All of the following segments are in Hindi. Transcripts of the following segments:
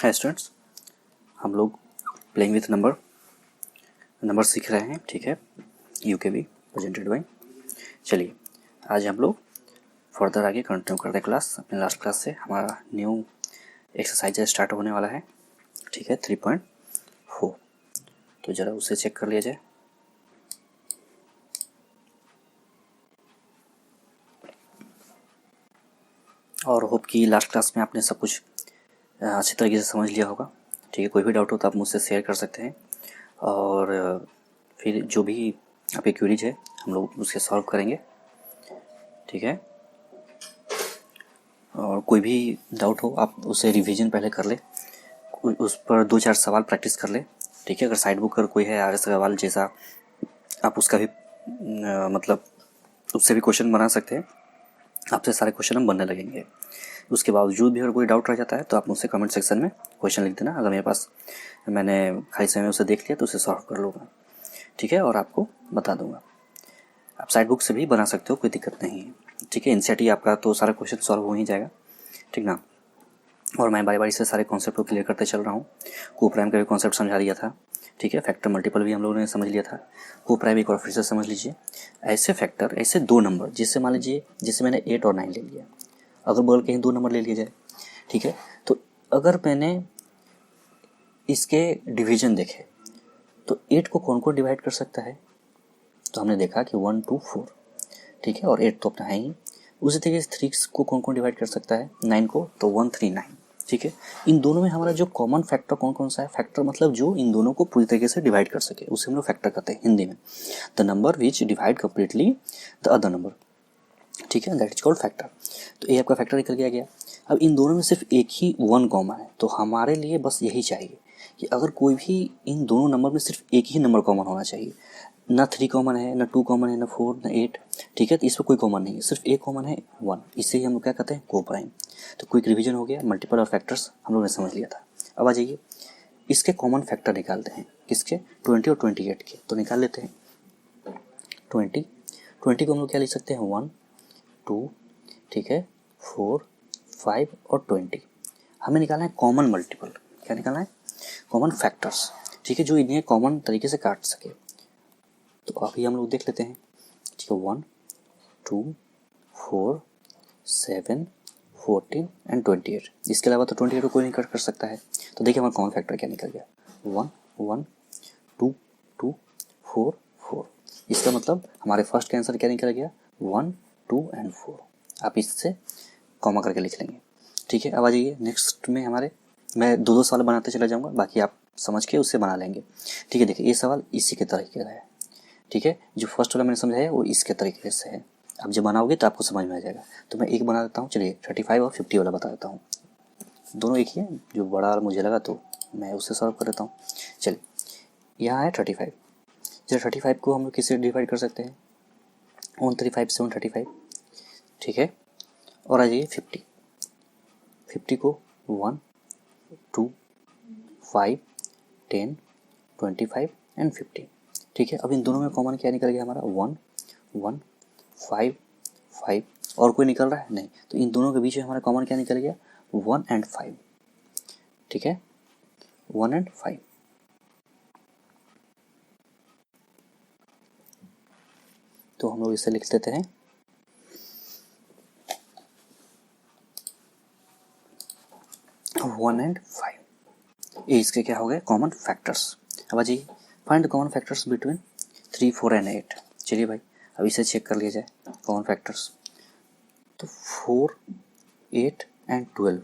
हाय स्टूडेंट्स, हम लोग प्लेइंग विथ नंबर सीख रहे हैं। ठीक है, यूकेबी प्रेजेंटेड बाय। चलिए आज हम लोग फर्दर आगे कंटिन्यू करते हैं क्लास। अपने लास्ट क्लास से हमारा न्यू एक्सरसाइज स्टार्ट होने वाला है। ठीक है, 3.4। तो ज़रा उसे चेक कर लिया जाए। और होप कि लास्ट क्लास में आपने सब कुछ अच्छी तरीके से समझ लिया होगा। ठीक है, कोई भी डाउट हो तो आप मुझसे शेयर कर सकते हैं, और फिर जो भी आपकी क्वेरीज है हम लोग उसके सॉल्व करेंगे। ठीक है, और कोई भी डाउट हो आप उसे रिवीजन पहले कर ले, उस पर 2-4 सवाल प्रैक्टिस कर ले। ठीक है, अगर साइड बुक पर कोई है आर.एस. अग्रवाल जैसा, आप उसका भी मतलब उससे भी क्वेश्चन बना सकते हैं। आपसे सारे क्वेश्चन हम बनने लगेंगे। उसके बावजूद भी अगर कोई डाउट रह जाता है तो आप मुझसे कमेंट सेक्शन में क्वेश्चन लिख देना। अगर मेरे पास मैंने खाली समय में उसे देख लिया तो उसे सॉल्व कर लूँगा। ठीक है, और आपको बता दूँगा। आप साइड बुक से भी बना सकते हो, कोई दिक्कत नहीं है। ठीक है, एनसीईआरटी आपका तो सारा क्वेश्चन सॉल्व हो ही जाएगा। ठीक ना। और मैं बारी बारी से सारे कॉन्सेप्ट को क्लियर करते चल रहा हूँ। कोप्राइम का भी कॉन्सेप्ट समझा दिया था। ठीक है, फैक्टर मल्टीपल भी हम लोगों ने समझ लिया था। कोप्राइम एक और फिर से समझ लीजिए। ऐसे फैक्टर, ऐसे दो नंबर, जिससे मान लीजिए जैसे मैंने 8 और 9 ले लिया, अगर बगल के ही दो नंबर ले लिया जाए। ठीक है, तो अगर मैंने इसके डिवीजन देखे तो 8 को कौन कौन डिवाइड कर सकता है, तो हमने देखा कि 1, 2, 4। ठीक है, और 8 तो अपना है ही। उसी तरीके से 3 को कौन कौन डिवाइड कर सकता है, 9 को, तो 1, 3, 9। ठीक है, इन दोनों में हमारा जो कॉमन फैक्टर कौन कौन सा है, फैक्टर मतलब जो इन दोनों को पूरी तरीके से डिवाइड कर सके, उसे हम लोग फैक्टर कहते हैं हिंदी में। The number which divide completely the other number. ठीक है, दैट इज कॉल्ड फैक्टर। तो ये आपका फैक्टर निकल गया। अब इन दोनों में सिर्फ एक ही 1 कॉमन है, तो हमारे लिए बस यही चाहिए कि अगर कोई भी इन दोनों नंबर में सिर्फ एक ही नंबर कॉमन होना चाहिए। ना 3 कॉमन है, ना 2 कॉमन है, ना 4, ना 8। ठीक है, तो इस पर कोई कॉमन नहीं है, सिर्फ एक कॉमन है, 1। इसे ही हम लोग क्या कहते हैं, कोप्राइम। तो क्विक रिवीजन हो गया, मल्टीपल और फैक्टर्स हम लोग ने समझ लिया था। अब आ जाइए इसके कॉमन फैक्टर निकालते हैं। किसके, 20 और 28 के। तो निकाल लेते हैं। 20 को हम लोग क्या लिख सकते हैं, 1, 2, ठीक है, 4, 5 और 20। हमें निकालना है कॉमन मल्टीपल। क्या निकालना है, कॉमन फैक्टर्स। ठीक है, जो इन्हें कॉमन तरीके से काट सके। तो अभी हम लोग देख लेते हैं। ठीक है, 1, 2, 4, 7, 14 एंड 28। इसके अलावा तो 28 को कोई नहीं कट कर सकता है। तो देखिए हमारा कॉमन फैक्टर क्या निकल गया, 1, 1, 2, 2, 4, 4। इसका मतलब हमारे फर्स्ट का आंसर क्या निकल गया, 1, 2 एंड 4। आप इससे कॉमा करके लिख लेंगे। ठीक है, अब आ जाइए नेक्स्ट में हमारे, मैं दो सवाल बनाते चला जाऊंगा, बाकी आप समझ के उससे बना लेंगे। ठीक है, देखिए ये सवाल इसी के तरीके का है। ठीक है, जो फर्स्ट वाला मैंने समझाया वो इसके तरीके से है। आप जब बनाओगे तो आपको समझ में आ जाएगा। तो मैं एक बना देता हूँ। चलिए 35 और 50 वाला बता देता हूँ। दोनों एक ही है, जो बड़ा मुझे लगा तो मैं उससे सॉल्व कर देता हूँ। चलिए यहाँ है 35। जब 35 को हम लोग किससे डिवाइड कर सकते हैं, 135 से 135। ठीक है, और आ जाइए 50 को 1, 2, 5, 10, 25 एंड 50। ठीक है, अब इन दोनों में कॉमन क्या निकल गया हमारा, 1, 1, 5, 5 और कोई निकल रहा है नहीं। तो इन दोनों के बीच में हमारा कॉमन क्या निकल गया, 1 एंड 5। ठीक है, 1 एंड 5। तो हम लोग इसे लिख देते हैं 1 एंड 5। ये इसके क्या हो गए, कॉमन फैक्टर्स। अब जी find the common factors between 3, 4 and 8। चलिए भाई अब इसे चेक कर लिया जाए कॉमन फैक्टर्स। तो 4, 8 एंड 12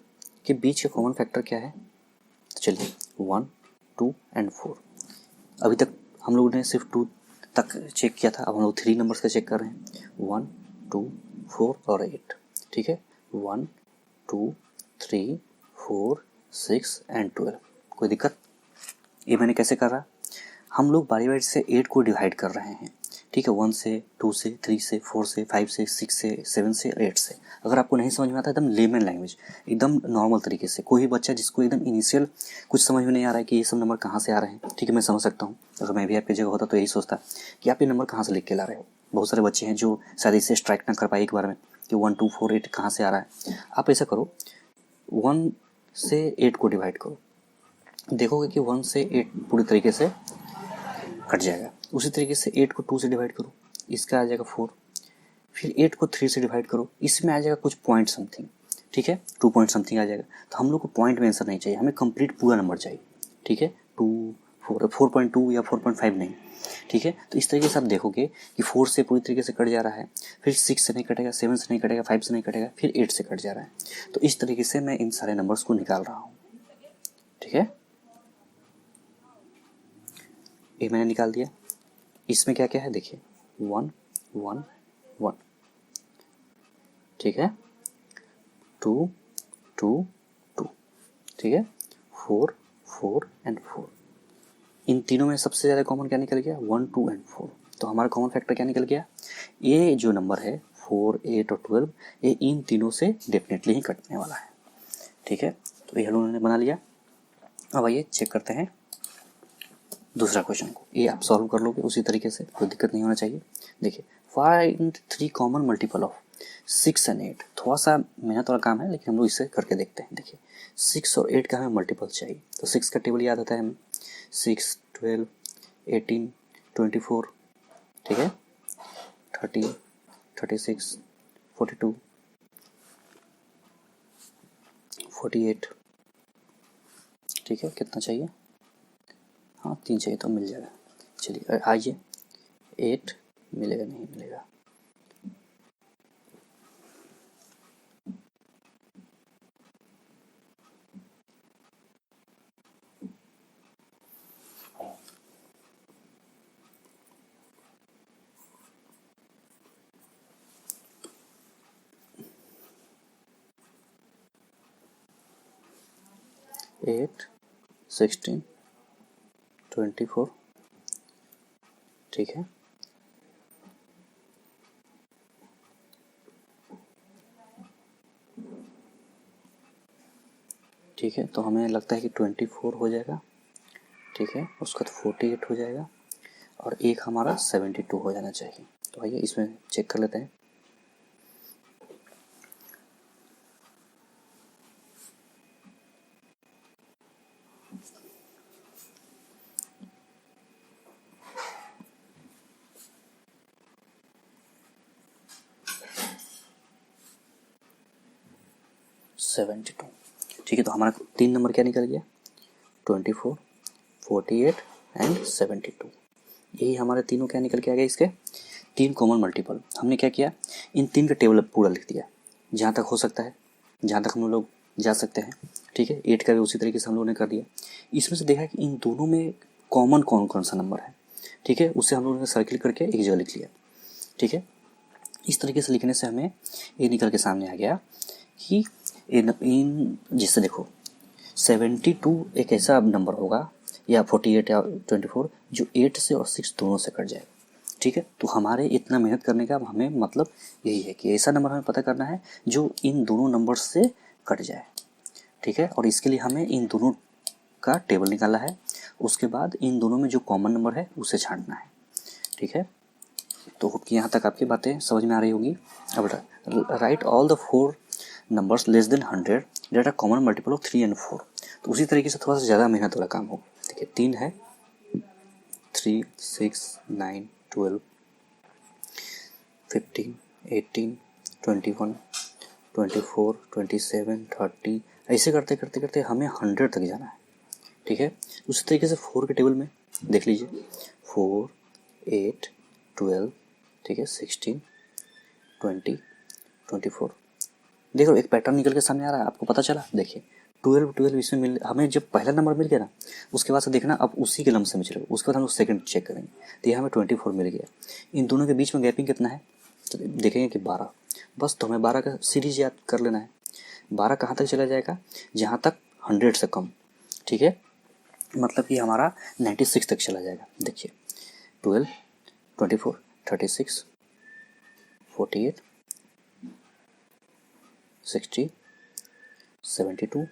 के बीच का कॉमन फैक्टर क्या है, तो चलिए 1, 2 एंड 4। अभी तक हम लोगों ने सिर्फ 2 तक चेक किया था, अब हम लोग 3 नंबर्स का चेक कर रहे हैं, 1, 2, 4 और 8। ठीक है, 1, 2, 3, 4, 6 एंड 12। कोई दिक्कत, ये मैंने कैसे कर रहा, हम लोग बारी बारी से 8 को डिवाइड कर रहे हैं। ठीक है, 1 से, 2 से, 3 से, 4 से, 5 से, 6 से, 7 से, 8 से। अगर आपको नहीं समझ में आता एकदम लेमन लैंग्वेज, एकदम नॉर्मल तरीके से, कोई भी बच्चा जिसको एकदम इनिशियल कुछ समझ में नहीं आ रहा है कि ये सब नंबर कहाँ से आ रहे हैं, ठीक है मैं समझ सकता हूँ। अगर मैं भी आपकी जगह होता तो यही सोचता कि आप ये नंबर कहाँ से लिख के ला रहे हो। बहुत सारे बच्चे हैं जो शायद इसे स्ट्राइक ना कर पाए एक बार में कि 1, 2, 4, 8 कहाँ से आ रहा है। आप ऐसा करो, 1 से 8 को डिवाइड करो, देखोगे कि 1 से 8 पूरी तरीके से कट जाएगा। उसी तरीके से 8 को 2 से डिवाइड करो, इसका आ जाएगा 4। फिर 8 को 3 से डिवाइड करो, इसमें आ जाएगा कुछ पॉइंट समथिंग, ठीक है, 2 पॉइंट समथिंग आ जाएगा। तो हम लोग को पॉइंट में आंसर नहीं चाहिए, हमें कंप्लीट पूरा नंबर चाहिए, ठीक है, 2 4 4.2 या 4.5 नहीं, ठीक है। तो इस तरीके से आप देखोगे कि 4 से पूरी तरीके से कट जा रहा है, फिर 6 से नहीं कटेगा, 7 से नहीं कटेगा, 5 से नहीं कटेगा, फिर 8 से कट जा रहा है। तो इस तरीके से मैं इन सारे नंबर्स को निकाल रहा हूँ, ठीक है। ये मैंने निकाल दिया। इसमें क्या क्या है देखिए, 1 1 1, ठीक है, 2 2 2, ठीक है, 4 4 एंड 4। इन तीनों में सबसे ज़्यादा कॉमन क्या निकल गया, 1 2 एंड 4। तो हमारा कॉमन फैक्टर क्या निकल गया, ये जो नंबर है 4 8 और 12, ये इन तीनों से डेफिनेटली ही कटने वाला है, ठीक है। तो ये हम लोगों ने बना लिया। अब आइए चेक करते हैं दूसरा क्वेश्चन को। ये आप सॉल्व कर लोगे उसी तरीके से, कोई दिक्कत नहीं होना चाहिए। देखिए, find 3 common multiple of 6 and 8। थोड़ा सा मेहनत वाला काम है, लेकिन हम लोग इसे करके देखते हैं। देखिए, 6 और 8 का हमें मल्टीपल चाहिए, तो 6 का टेबल याद आता है हमें, 6 12 18 24, ठीक है, 30 36 42 48, ठीक है। कितना चाहिए, हाँ 3 चाहिए तो मिल जाएगा। चलिए आइए, 8 मिलेगा, नहीं मिलेगा, एट 16 24, ठीक है, ठीक है। तो हमें लगता है कि 24 हो जाएगा, ठीक है, उसका तो 48 हो जाएगा, और एक हमारा 72 हो जाना चाहिए। तो आइए इसमें चेक कर लेते हैं। सेवेंटी टू, ठीक है। तो हमारा 3 नंबर क्या निकल गया, 24 48 एंड 72। यही हमारे तीनों क्या निकल के आ गए, इसके 3 कॉमन मल्टीपल। हमने क्या किया, इन 3 का टेबल पूरा लिख दिया, जहाँ तक हो सकता है, जहाँ तक हम लोग जा सकते हैं, ठीक है। 8 का भी उसी तरीके से हम लोगों ने कर दिया। इसमें से देखा कि इन दोनों में कॉमन कौन कौन सा नंबर है, ठीक है, उसे हम लोगों ने सर्किल करके एक जगह लिख लिया, ठीक है। इस तरीके से लिखने से हमें ये निकल के सामने आ गया कि इन जिससे देखो 72 एक ऐसा नंबर होगा, या 48 या 24, जो 8 से और 6 दोनों से कट जाएगा, ठीक है। तो हमारे इतना मेहनत करने का हमें मतलब यही है कि ऐसा नंबर हमें पता करना है जो इन दोनों नंबर से कट जाए, ठीक है। और इसके लिए हमें इन दोनों का टेबल निकालना है, उसके बाद इन दोनों में जो कॉमन नंबर है उसे छांटना है, ठीक है। तो यहाँ तक आपकी बातें समझ में आ रही होगी। अब right all the 4 numbers less than 100 that are common multiple of 3 and 4। तो उसी तरीके से थोड़ा सा ज़्यादा मेहनत वाला काम होगा। देखिए, 3 है, 3 6 9 12 15 18 21 24 27 30, ऐसे करते करते करते हमें 100 तक जाना है, ठीक है। उसी तरीके से 4 के टेबल में देख लीजिए, 4 8 12, ठीक है, 16 20 24। देखो एक पैटर्न निकल के सामने आ रहा है, आपको पता चला। देखिए 12 12 इसमें मिल, हमें जब पहला नंबर मिल गया ना, उसके बाद से देखना अब उसी के लम्स में चलेगा, उसके बाद हम लोग सेकंड चेक करेंगे। तो यहाँ हमें 24 मिल गया। इन दोनों के बीच में गैपिंग कितना है, तो देखेंगे कि 12। बस तो हमें 12 का सीरीज याद कर लेना है। 12 कहाँ तक चला जाएगा, जहाँ तक 100 से कम, ठीक है, मतलब कि हमारा 96 तक चला जाएगा। देखिए 12 24 36 48 60 72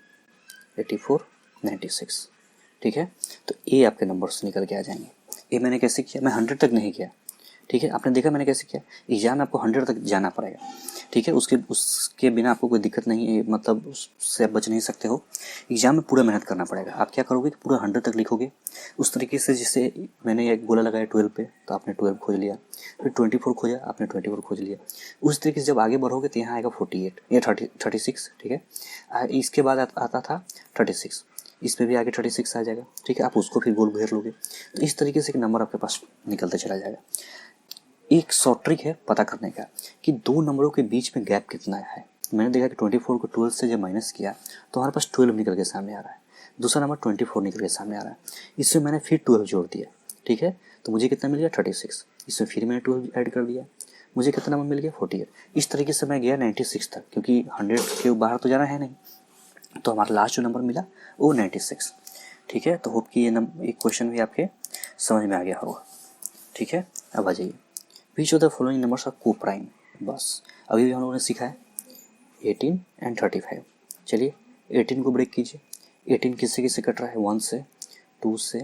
84 96, ठीक है। तो ये आपके नंबर्स निकल के आ जाएंगे। ये मैंने कैसे किया, मैं 100 तक नहीं किया, ठीक है, आपने देखा मैंने कैसे किया। एग्जाम में आपको 100 तक जाना पड़ेगा, ठीक है, उसके बिना आपको कोई दिक्कत नहीं है, मतलब उससे आप बच नहीं सकते हो। एग्जाम में पूरा मेहनत करना पड़ेगा। आप क्या करोगे कि पूरा 100 तक लिखोगे उस तरीके से, जैसे मैंने एक गोला लगाया 12 पे तो आपने 12 खोज लिया, फिर 24 खोजा आपने 24 खोज लिया। उस तरीके से जब आगे बढ़ोगे तो यहाँ आएगा 48 या 36, ठीक है। इसके बाद आता था 36, इस पे भी आगे 36 आ जाएगा, ठीक है। आप उसको फिर गोल घेर लोगे, तो इस तरीके से एक नंबर आपके पास निकलता चला जाएगा। एक शॉर्ट ट्रिक है पता करने का कि दो नंबरों के बीच में गैप कितना है। मैंने देखा कि 24 को 12 से जब माइनस किया तो हमारे पास 12 निकल के सामने आ रहा है, दूसरा नंबर 24 निकल के सामने आ रहा है। इसमें मैंने फिर 12 जोड़ दिया, ठीक है, तो मुझे कितना मिल गया 36। इसमें फिर मैंने 12 ऐड कर दिया, मुझे कितना नंबर मिल गया 48। इस तरीके से मैं गया 96 तक, क्योंकि 100 के बाहर तो जाना है नहीं, तो हमारा लास्ट जो नंबर मिला वो 96, ठीक है। तो होप कि ये क्वेश्चन भी आपके समझ में आ गया होगा, ठीक है। अब आ जाइए, which of the following numbers are coprime. बस अभी भी हम लोगों ने सीखा है 18 एंड 35। चलिए 18 को ब्रेक कीजिए। 18 किससे किससे कट रहा है, 1 से, 2 से,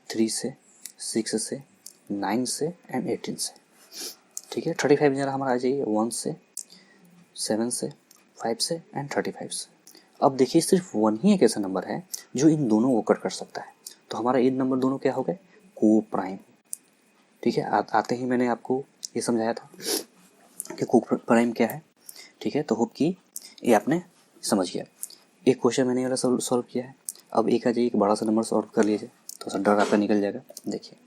3 से, 6 से, 9 से एंड 18 से, ठीक है। 35 जरा हमारा आ जाइए 1 से, 7 से, 5 से एंड 35 से। अब देखिए सिर्फ 1 ही एक ऐसा नंबर है जो इन दोनों को कट कर सकता है, तो हमारा ये नंबर दोनों क्या हो गए, को प्राइम, ठीक है। आते ही मैंने आपको ये समझाया था कि को प्राइम क्या है, ठीक है। तो होप कि ये आपने समझ गया। एक क्वेश्चन मैंने वाला सॉल्व किया है। अब एक आ जाइए एक बड़ा सा नंबर सॉल्व कर लीजिए, तो सा डर आपका निकल जाएगा। देखिए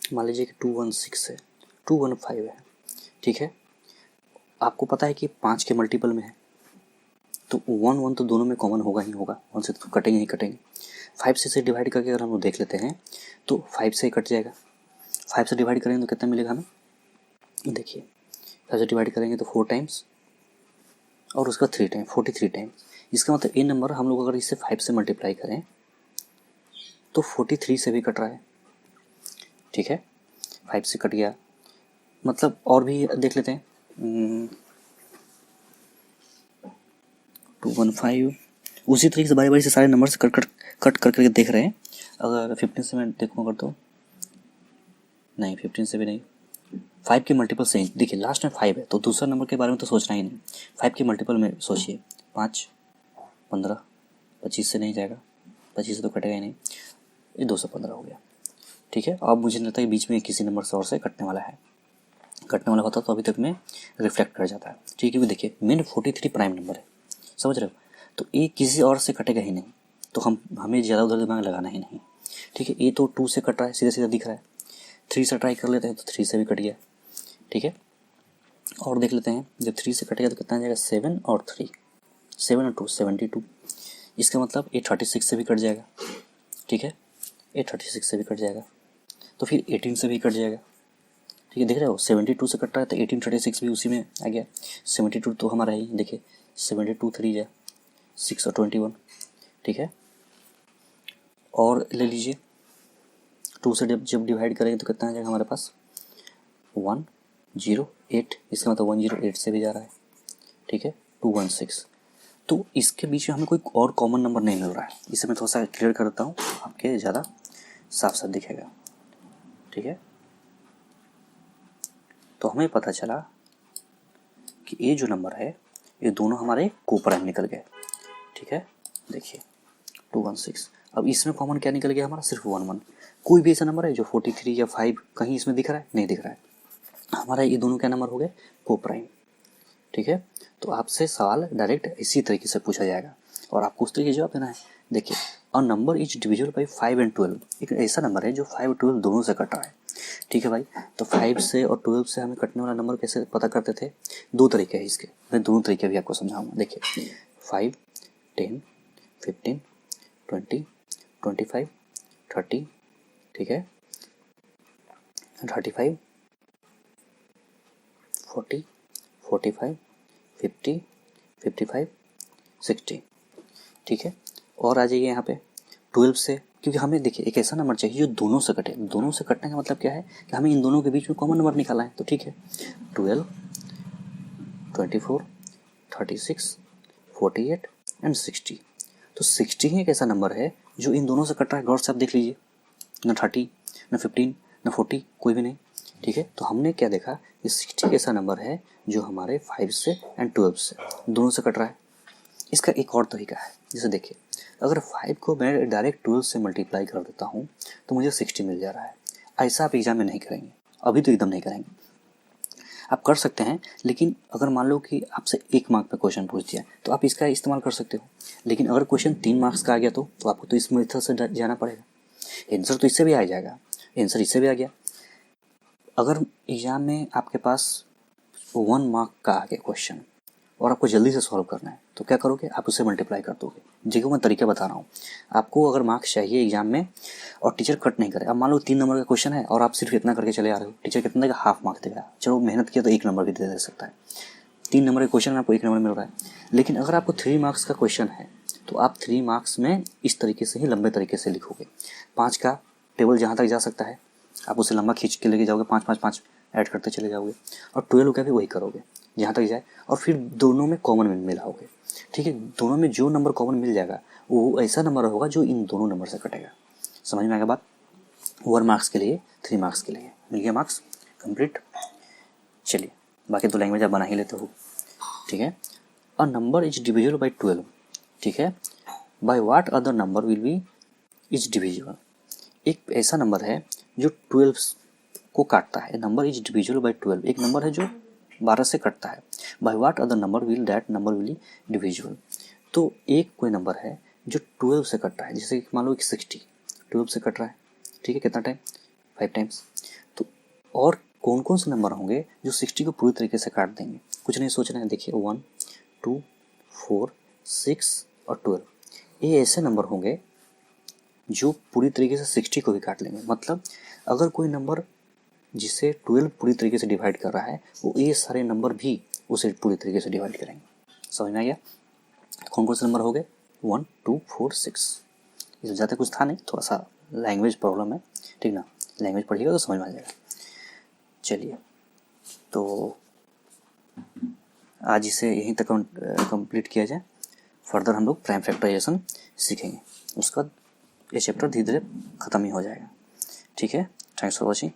मान लीजिए कि 216 है, 215 है, ठीक है। आपको पता है कि 5 के मल्टीपल में है, तो 1 तो दोनों में कॉमन होगा ही होगा, 1 से तो कटेंगे ही कटेंगे। 5 से डिवाइड करके अगर हम लोग देख लेते हैं तो 5 से कट जाएगा। 5 से डिवाइड करेंगे तो कितना मिलेगा हमें, देखिए 5 से डिवाइड करेंगे तो 4 टाइम्स और उसका 3 टाइम 43 टाइम। इसका मतलब ये नंबर हम लोग अगर इसे 5 से मल्टीप्लाई करें तो 43 से भी कट रहा है, ठीक है। 5 से कट गया, मतलब और भी देख लेते हैं। 215 उसी तरीके से बारी बारी से सारे नंबर से कट करके देख रहे हैं। अगर 15 से मैं देखूँ अगर तो नहीं, 15 से भी नहीं, 5 के मल्टीपल से ही। देखिए लास्ट में 5 है तो दूसरा नंबर के बारे में तो सोचना ही नहीं। 5 के मल्टीपल में सोचिए, 5, 15, 25 से नहीं जाएगा, 25 से तो कटेगा ही नहीं, ये 215 हो गया, ठीक है। अब मुझे लगता है बीच में किसी नंबर से और से कटने वाला है, कटने वाला होता तो अभी तक में रिफ्लेक्ट कर जाता है, ठीक है। क्योंकि देखिए मेन 43 प्राइम नंबर है, समझ रहे हो, तो ये किसी और से कटेगा ही नहीं, तो हमें ज़्यादा उधर दिमाग लगाना ही नहीं, ठीक है। ये तो 2 से कट रहा है, सीधा सीधा दिख रहा है। 3 से ट्राई कर लेते हैं तो 3 से भी कट गया, ठीक है। और देख लेते हैं जब 3 से कटेगा तो कितना आ जाएगा, 7 और 3, 7 और 2 72। इसका मतलब ये 36 से भी कट जाएगा, ठीक है, ये 36 से भी कट जाएगा, तो फिर 18 से भी कट जाएगा, ठीक है। देख रहे हो 72 से कट रहा है तो 1836 भी उसी में आ गया। 72 तो हमारा ही, देखिए 72 3 जा 6 और 21, ठीक है। और ले लीजिए 2 से जब डिवाइड करेंगे तो कितना आ जाएगा हमारे पास, 108, इसका मतलब 108 से भी जा रहा है, ठीक है। 216, तो इसके बीच में हमें कोई और कॉमन नंबर नहीं मिल रहा है। इसे मैं थोड़ा सा क्लियर कर देता हूँ, आपके ज़्यादा साफ साफ दिखेगा, ठीक है। तो हमें पता चला कि ये जो नंबर है ये दोनों हमारे को प्राइम निकल गए, ठीक है। देखिए 216, अब इसमें कॉमन क्या निकल गया हमारा, सिर्फ 11। कोई भी ऐसा नंबर है जो 43 या 5 कहीं इसमें दिख रहा है, नहीं दिख रहा है। हमारा ये दोनों क्या नंबर हो गए, को प्राइम, ठीक है। तो आपसे सवाल डायरेक्ट इसी तरीके से पूछा जाएगा और आपको उस तरीके जवाब देना है। देखिए a number is divisible by 5 and 12, एक ऐसा नंबर है जो 5 और 12 दोनों से कट रहा है, ठीक है भाई। तो 5 से और 12 से हमें कटने वाला नंबर कैसे पता करते थे, 2 तरीके हैं इसके, मैं दोनों तरीके भी आपको समझाऊंगा। देखिए 5, 10, 15, 20, 25, 30, ठीक है, 35, 40, 45, 50, 55, 60, ठीक है। और आ जाइए यहाँ पे 12 से, क्योंकि हमें देखिए एक ऐसा नंबर चाहिए जो दोनों से कटे। दोनों से कटने का मतलब क्या है कि हमें इन दोनों के बीच में कॉमन नंबर निकालना है, तो ठीक है 12, 24, 36, 48 एंड 60। तो 60 ही एक ऐसा नंबर है जो इन दोनों से कट रहा है, गौर से आप देख लीजिए, न 30, न 15, न 40, कोई भी नहीं। ठीक है, तो हमने क्या देखा कि 60 ऐसा नंबर है जो हमारे 5 से एंड 12 से दोनों से कट रहा है। इसका एक और तरीका है, जैसे देखिए अगर 5 को मैं डायरेक्ट 12 से मल्टीप्लाई कर देता हूँ तो मुझे 60 मिल जा रहा है। ऐसा आप एग्जाम में नहीं करेंगे, अभी तो एकदम नहीं करेंगे। आप कर सकते हैं, लेकिन अगर मान लो कि आपसे 1 मार्क पे क्वेश्चन पूछ दिया तो आप इसका इस्तेमाल कर सकते हो। लेकिन अगर क्वेश्चन 3 मार्क्स का आ गया तो आपको तो इस मेथड से जाना पड़ेगा। आंसर तो इससे भी आ जाएगा, आंसर इससे भी आ गया। अगर एग्जाम में आपके पास 1 मार्क का आ गया क्वेश्चन और आपको जल्दी से सॉल्व करना है तो क्या करोगे, आप उसे मल्टीप्लाई कर दोगे। देखो मैं तरीका बता रहा हूँ आपको। अगर मार्क्स चाहिए एग्जाम में और टीचर कट नहीं करे, अब मान लो 3 नंबर का क्वेश्चन है और आप सिर्फ इतना करके चले आ रहे हो, टीचर कितना देगा, हाफ मार्क देगा। चलो मेहनत किया तो 1 नंबर भी दे सकता है। 3 नंबर का क्वेश्चन में आपको 1 नंबर मिल रहा है। लेकिन अगर आपको 3 मार्क्स का क्वेश्चन है तो आप 3 मार्क्स में इस तरीके से ही लंबे तरीके से लिखोगे। 5 का टेबल जहाँ तक जा सकता है आप उसे लंबा खींच के लेके जाओगे, 5 5 5 ऐड करते चले जाओगे। और 12 का भी वही करोगे जहाँ तक जाए, और फिर दोनों में कॉमन मिलाओगे। ठीक है, दोनों में जो नंबर कॉमन मिल जाएगा वो ऐसा नंबर होगा जो इन दोनों नंबर से कटेगा। समझ में आएगा बात। 1 मार्क्स के लिए, 3 मार्क्स के लिए मिल गया मार्क्स कंप्लीट। चलिए बाकी तो लैंग्वेज आप बना ही लेते हो। ठीक है, a number is divisible by 12। ठीक है, by what other number will be is divisible. एक ऐसा नंबर है जो 12 को काटता है। नंबर इज डिविजिबल बाई 12, एक नंबर है जो 12 से कटता है। By what other number will that number will divisible. तो एक कोई नंबर है जो 12 से कट रहा है, जैसे मान लो कि 60 12 से कट रहा है। ठीक है, कितना टाइम, 5 टाइम्स। तो और कौन कौन से नंबर होंगे जो 60 को पूरी तरीके से काट देंगे, कुछ नहीं सोचना है। देखिए 1 2 4 6 और 12, ये ऐसे नंबर होंगे जो पूरी तरीके से 60 को भी काट लेंगे। मतलब अगर कोई नंबर जिसे 12 पूरी तरीके से डिवाइड कर रहा है वो ये सारे नंबर भी उसे पूरी तरीके से डिवाइड करेंगे। समझ में आ गया। कौन कौन से नंबर हो गए, 1 2 4 6। इसमें ज़्यादा कुछ था नहीं, थोड़ा सा लैंग्वेज प्रॉब्लम है। ठीक ना, लैंग्वेज पढ़िएगा तो समझ में आ जाएगा। चलिए तो आज इसे यहीं तक कंप्लीट किया जाए। फर्दर हम लोग प्राइम फैक्टराइजेशन सीखेंगे, उसका ये चैप्टर धीरे धीरे ख़त्म ही हो जाएगा। ठीक है, थैंक्स फॉर वॉचिंग।